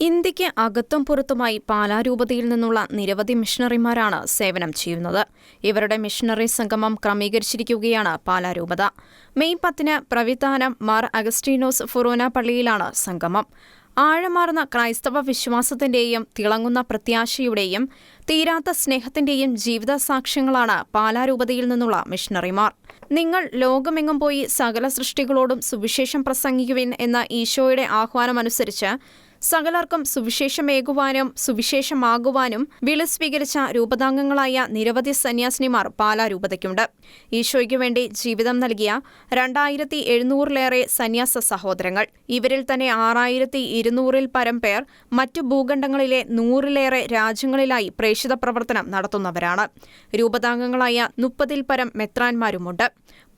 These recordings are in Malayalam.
ഇന്ത്യയ്ക്ക് അകത്തും പുറത്തുമായി പാലാരൂപതയിൽ നിന്നുള്ള നിരവധി മിഷണറിമാരാണ് സേവനം ചെയ്യുന്നത്. ഇവരുടെ മിഷണറി സംഗമം ക്രമീകരിച്ചിരിക്കുകയാണ് പാലാരൂപത. മെയ് 10 പ്രവിധാനം മാർ അഗസ്റ്റീനോസ് ഫൊറോന പള്ളിയിലാണ് സംഗമം. ആഴമാർന്ന ക്രൈസ്തവ വിശ്വാസത്തിന്റെയും തിളങ്ങുന്ന പ്രത്യാശയുടെയും തീരാത്ത സ്നേഹത്തിന്റെയും ജീവിത സാക്ഷ്യങ്ങളാണ് പാലാരൂപതയിൽ നിന്നുള്ള മിഷണറിമാർ. നിങ്ങൾ ലോകമെങ്ങും പോയി സകല സൃഷ്ടികളോടും സുവിശേഷം പ്രസംഗിക്കുവിൻ എന്ന ഈശോയുടെ ആഹ്വാനമനുസരിച്ച് സകലർക്കും സുവിശേഷമേകുവാനും സുവിശേഷമാകുവാനും വിളി സ്വീകരിച്ച രൂപതാംഗങ്ങളായ നിരവധി സന്യാസിനിമാർ പാലാരൂപതയ്ക്കുണ്ട്. ഈശോയ്ക്കു വേണ്ടി ജീവിതം നൽകിയ 2700-ലേറെ സന്യാസ സഹോദരങ്ങൾ. ഇവരിൽ തന്നെ 6200-ൽ പരം പേർ മറ്റു ഭൂഖണ്ഡങ്ങളിലെ 100-ലേറെ രാജ്യങ്ങളിലായി പ്രേക്ഷിത പ്രവർത്തനം നടത്തുന്നവരാണ്. രൂപതാംഗങ്ങളായ 30-ൽ പരം മെത്രാന്മാരുമുണ്ട്.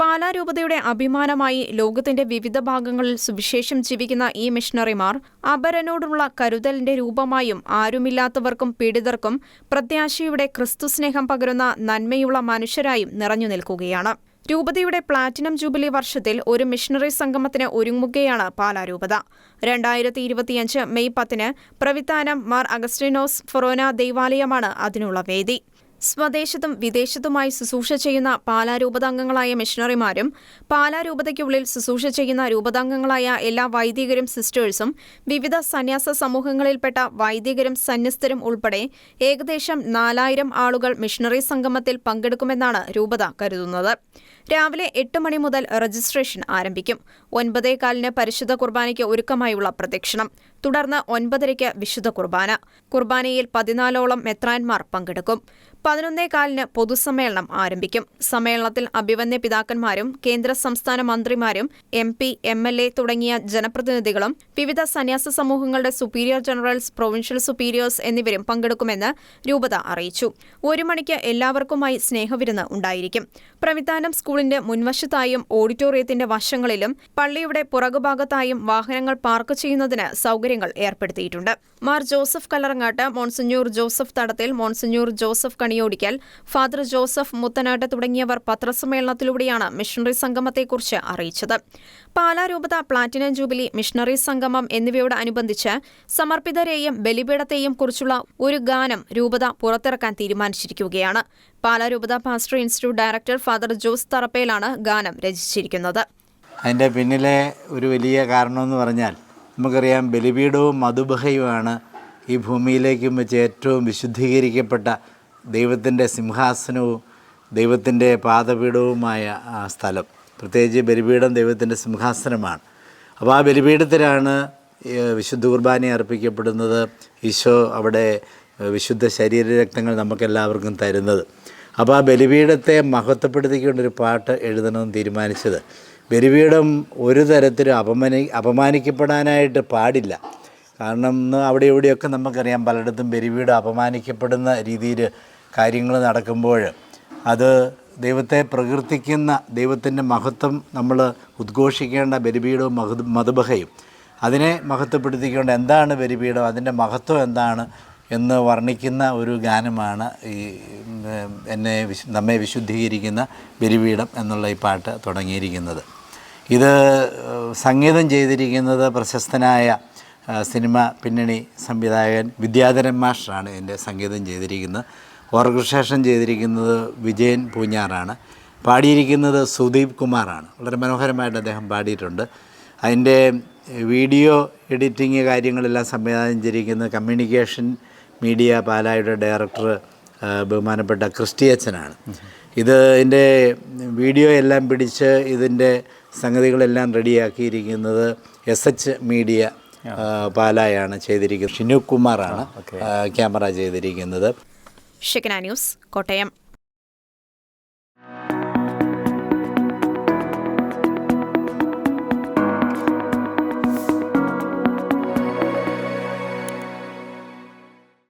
പാലാരൂപതയുടെ അഭിമാനമായി ലോകത്തിന്റെ വിവിധ ഭാഗങ്ങളിൽ സുവിശേഷം ജീവിക്കുന്ന ഈ മിഷണറിമാർ അപരനോടുള്ള കരുതലിന്റെ രൂപമായും ആരുമില്ലാത്തവർക്കും പീഡിതർക്കും പ്രത്യാശയുടെ ക്രിസ്തുസ്നേഹം പകരുന്ന നന്മയുള്ള മനുഷ്യരായും നിറഞ്ഞു നിൽക്കുകയാണ്. രൂപതയുടെ പ്ലാറ്റിനം ജൂബിലി വർഷത്തിൽ ഒരു മിഷണറി സംഗമത്തിന് ഒരുങ്ങുകയാണ് പാലാരൂപത. 2025 മെയ് 10 പ്രവിധാനം മാർ അഗസ്റ്റീനോസ് ഫൊറോന ദൈവാലയമാണ് അതിനുള്ള വേദി. സ്വദേശത്തും വിദേശത്തുമായി ശുശ്രൂഷ ചെയ്യുന്ന പാലാരൂപതാംഗങ്ങളായ മിഷണറിമാരും പാലാരൂപതയ്ക്കുള്ളിൽ ശുശ്രൂഷ ചെയ്യുന്ന രൂപതാംഗങ്ങളായ എല്ലാ വൈദികരും സിസ്റ്റേഴ്സും വിവിധ സന്യാസ സമൂഹങ്ങളിൽപ്പെട്ട വൈദികരും സന്യസ്തരും ഉൾപ്പെടെ ഏകദേശം 4000 ആളുകൾ മിഷണറി സംഗമത്തിൽ പങ്കെടുക്കുമെന്നാണ് രൂപത കരുതുന്നത്. രാവിലെ 8 മണി മുതൽ രജിസ്ട്രേഷൻ ആരംഭിക്കും. 9:15 പരിശുദ്ധ കുർബാനയ്ക്ക് ഒരുക്കമായുള്ള പ്രദക്ഷിണം. തുടർന്ന് 9:30 വിശുദ്ധ കുർബാന. കുർബാനയിൽ 14ഓളം മെത്രാന്മാർ പങ്കെടുക്കും. 11:15 പൊതുസമ്മേളനം ആരംഭിക്കും. സമ്മേളനത്തിൽ അഭിവന്യ പിതാക്കന്മാരും കേന്ദ്ര സംസ്ഥാന മന്ത്രിമാരും MP, MLA തുടങ്ങിയ ജനപ്രതിനിധികളും വിവിധ സന്യാസ സമൂഹങ്ങളുടെ സുപ്പീരിയർ ജനറൽസ്, പ്രൊവിൻഷ്യൽ സുപ്പീരിയേഴ്സ് എന്നിവരും പങ്കെടുക്കുമെന്ന് രൂപത അറിയിച്ചു. 1 മണിക്ക് എല്ലാവർക്കുമായി സ്നേഹവിരുന്ന് ഉണ്ടായിരിക്കും. പ്രവിധാനം സ്കൂളിന്റെ മുൻവശത്തായും ഓഡിറ്റോറിയത്തിന്റെ വശങ്ങളിലും പള്ളിയുടെ പുറകുഭാഗത്തായും വാഹനങ്ങൾ പാർക്ക് ചെയ്യുന്നതിന് സൗകര്യങ്ങൾ ഏർപ്പെടുത്തിയിട്ടുണ്ട്. Mar Joseph Kallarangatt, monsignor Joseph Thadathil, monsignor Joseph Kaniyodickal, father Joseph Muthanatt തുടങ്ങിയവർ പത്രസമ്മേളനത്തിലൂടെയാണ് മിഷണറി സംഗമത്തെക്കുറിച്ച് അറിയിച്ചത്. പാലാരൂപത പ്ലാറ്റിനം ജൂബിലി, മിഷണറി സംഗമം എന്നിവയോടനുബന്ധിച്ച് സമർപ്പിതരെയും ബലിപീഠത്തെയും കുറിച്ചുള്ള ഒരു ഗാനം രൂപത പുറത്തിറക്കാൻ തീരുമാനിച്ചിരിക്കുകയാണ്. പാലാരൂപത pastor institute director father Jose തറപ്പേലാണ് ഗാനം രചിച്ചിരിക്കുന്നത്. അതിൻ്റെ പിന്നിലെ ഒരു വലിയ കാരണമെന്ന് പറഞ്ഞാൽ നമുക്കറിയാം, ബലിപീഠവും മധുബഹയുമാണ് ഈ ഭൂമിയിലേക്കും വെച്ച് ഏറ്റവും വിശുദ്ധീകരിക്കപ്പെട്ട ദൈവത്തിൻ്റെ സിംഹാസനവും ദൈവത്തിൻ്റെ പാദപീഠവുമായ ആ സ്ഥലം. പ്രത്യേകിച്ച് ബലിപീഠം ദൈവത്തിൻ്റെ സിംഹാസനമാണ്. അപ്പോൾ ആ ബലിപീഠത്തിലാണ് വിശുദ്ധ കുർബാന അർപ്പിക്കപ്പെടുന്നത്. ഈശോ അവിടെ വിശുദ്ധ ശരീരരക്തങ്ങൾ നമുക്കെല്ലാവർക്കും തരുന്നത്. അപ്പോൾ ആ ബലിപീഠത്തെ മഹത്വപ്പെടുത്തിക്കൊണ്ടൊരു പാട്ട് എഴുതണമെന്ന് തീരുമാനിച്ചത്. ബലിപീഠം ഒരു തരത്തിലും അപമാനിക്കപ്പെടാനായിട്ട് പാടില്ല. കാരണം അവിടെ ഇവിടെയൊക്കെ നമുക്കറിയാം, പലയിടത്തും ബലിപീഠം അപമാനിക്കപ്പെടുന്ന രീതിയിൽ കാര്യങ്ങൾ നടക്കുമ്പോൾ അത് ദൈവത്തെ പ്രകീർത്തിക്കുന്ന, ദൈവത്തിൻ്റെ മഹത്വം നമ്മൾ ഉദ്ഘോഷിക്കേണ്ട ബലിപീഠവും മധുബഹയും അതിനെ മഹത്വപ്പെടുത്തിക്കൊണ്ട് എന്താണ് ബലിപീഠം, അതിൻ്റെ മഹത്വം എന്താണ് എന്ന് വർണ്ണിക്കുന്ന ഒരു ഗാനമാണ് ഈ നമ്മെ വിശുദ്ധീകരിക്കുന്ന ബലിപീഠം എന്നുള്ള ഈ പാട്ട് തുടങ്ങിയിരിക്കുന്നത്. ഇത് സംഗീതം ചെയ്തിരിക്കുന്നത് പ്രശസ്തനായ സിനിമ പിന്നണി സംവിധായകൻ വിദ്യാധരൻ മാസ്റ്ററാണ്. ഇതിൻ്റെ സംഗീതം ചെയ്തിരിക്കുന്നത്. ഓർക്കസ്ട്രേഷൻ ചെയ്തിരിക്കുന്നത് വിജയൻ പൂഞ്ഞാറാണ്. പാടിയിരിക്കുന്നത് സുദീപ് കുമാറാണ്. വളരെ മനോഹരമായിട്ട് അദ്ദേഹം പാടിയിട്ടുണ്ട്. അതിൻ്റെ വീഡിയോ എഡിറ്റിങ് കാര്യങ്ങളെല്ലാം സംവിധാനം ചെയ്തിരിക്കുന്നത് കമ്മ്യൂണിക്കേഷൻ മീഡിയ പാലായുടെ ഡയറക്ടർ ബഹുമാനപ്പെട്ട ക്രിസ്റ്റി അച്ഛനാണ്. ഇതിൻ്റെ വീഡിയോ എല്ലാം പിടിച്ച് ഇതിൻ്റെ സംഗതികളെല്ലാം റെഡിയാക്കിയിരിക്കുന്നത് SH മീഡിയ പാലായാണ് ചെയ്തിരിക്കുന്നത്. ഷിനു കുമാറാണ് ക്യാമറ ചെയ്തിരിക്കുന്നത്. ഷെക്കന ന്യൂസ്, കോട്ടയം.